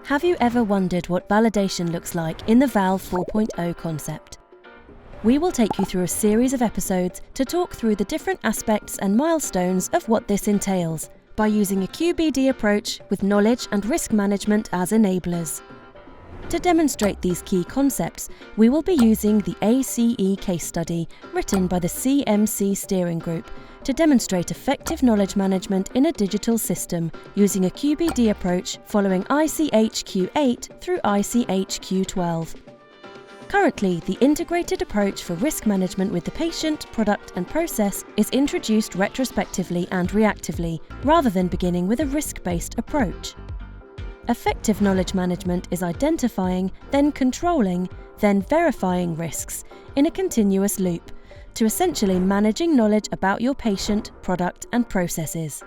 Have you ever wondered what validation looks like in the Val 4.0 concept? We will take you through a series of episodes to talk through the different aspects and milestones of what this entails by using a QbD approach with knowledge and risk management as enablers. To demonstrate these key concepts, we will be using the ACE case study written by the CMC steering group to demonstrate effective knowledge management in a digital system using a QbD approach following ICH Q8 through ICH Q12. Currently, the integrated approach for risk management with the patient, product and process is introduced retrospectively and reactively, rather than beginning with a risk-based approach. Effective knowledge management is identifying, then controlling, then verifying risks in a continuous loop, to essentially managing knowledge about your patient, product and processes.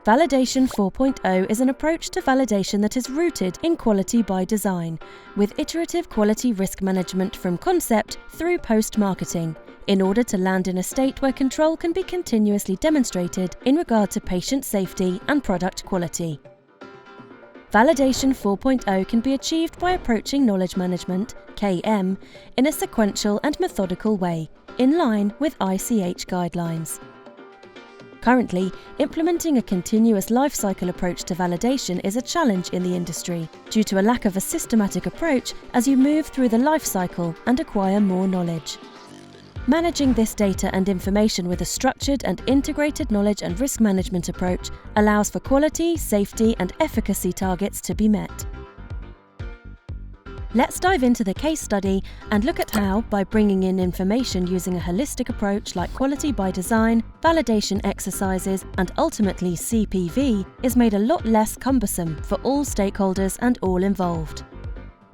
Validation 4.0 is an approach to validation that is rooted in quality by design, with iterative quality risk management from concept through post-marketing, in order to land in a state where control can be continuously demonstrated in regard to patient safety and product quality. Validation 4.0 can be achieved by approaching knowledge management, KM, in a sequential and methodical way, in line with ICH guidelines. Currently, implementing a continuous lifecycle approach to validation is a challenge in the industry due to a lack of a systematic approach as you move through the lifecycle and acquire more knowledge. Managing this data and information with a structured and integrated knowledge and risk management approach allows for quality, safety, and efficacy targets to be met. Let's dive into the case study and look at how, by bringing in information using a holistic approach like quality by design, validation exercises, and ultimately CPV, is made a lot less cumbersome for all stakeholders and all involved.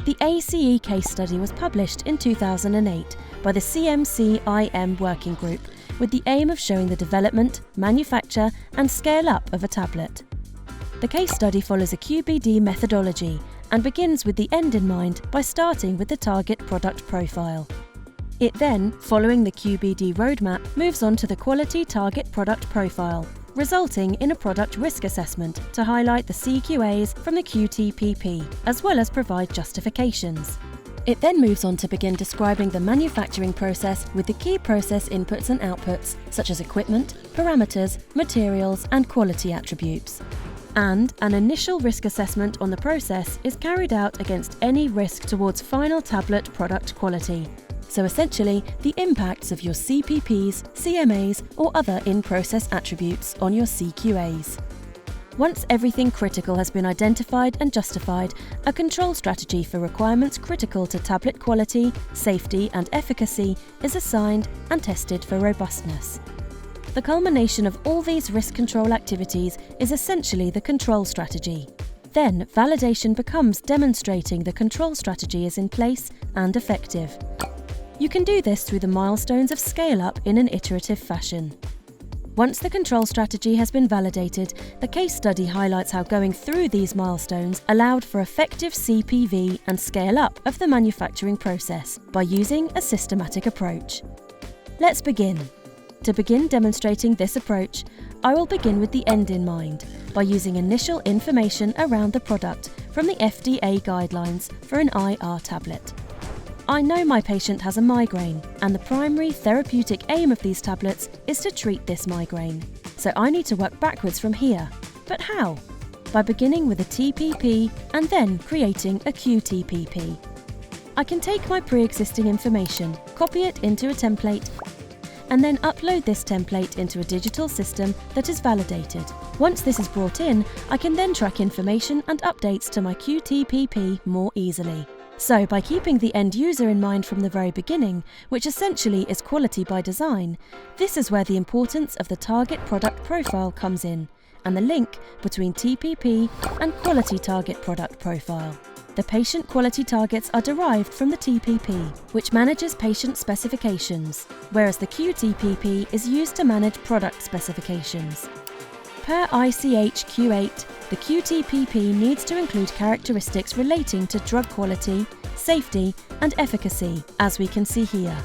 The ACE case study was published in 2008 by the CMC-IM working group with the aim of showing the development, manufacture, and scale-up of a tablet. The case study follows a QbD methodology and begins with the end in mind by starting with the target product profile. It then, following the QbD roadmap, moves on to the quality target product profile, resulting in a product risk assessment to highlight the CQAs from the QTPP, as well as provide justifications. It then moves on to begin describing the manufacturing process with the key process inputs and outputs, such as equipment, parameters, materials, and quality attributes. And an initial risk assessment on the process is carried out against any risk towards final tablet product quality. So essentially, the impacts of your CPPs, CMAs, or other in-process attributes on your CQAs. Once everything critical has been identified and justified, a control strategy for requirements critical to tablet quality, safety, and efficacy is assigned and tested for robustness. The culmination of all these risk control activities is essentially the control strategy. Then, validation becomes demonstrating the control strategy is in place and effective. You can do this through the milestones of scale-up in an iterative fashion. Once the control strategy has been validated, the case study highlights how going through these milestones allowed for effective CPV and scale-up of the manufacturing process by using a systematic approach. Let's begin. To begin demonstrating this approach, I will begin with the end in mind by using initial information around the product from the FDA guidelines for an IR tablet. I know my patient has a migraine, and the primary therapeutic aim of these tablets is to treat this migraine. So I need to work backwards from here. But how? By beginning with a TPP and then creating a QTPP. I can take my pre-existing information, copy it into a template, and then upload this template into a digital system that is validated. Once this is brought in, I can then track information and updates to my QTPP more easily. So, by keeping the end user in mind from the very beginning, which essentially is quality by design, this is where the importance of the target product profile comes in, and the link between TPP and quality target product profile. The patient quality targets are derived from the TPP, which manages patient specifications, whereas the QTPP is used to manage product specifications. Per ICH Q8, the QTPP needs to include characteristics relating to drug quality, safety, and efficacy, as we can see here.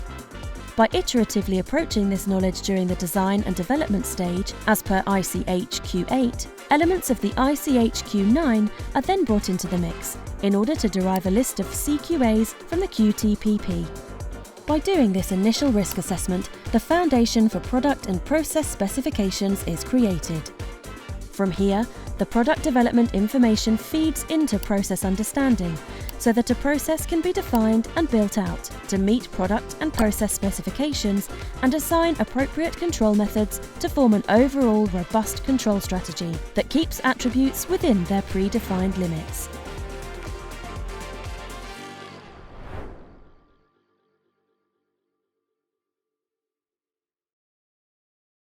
By iteratively approaching this knowledge during the design and development stage, as per ICH Q8, elements of the ICH Q9 are then brought into the mix in order to derive a list of CQAs from the QTPP. By doing this initial risk assessment, the foundation for product and process specifications is created. From here, the product development information feeds into process understanding, so that a process can be defined and built out to meet product and process specifications and assign appropriate control methods to form an overall robust control strategy that keeps attributes within their predefined limits.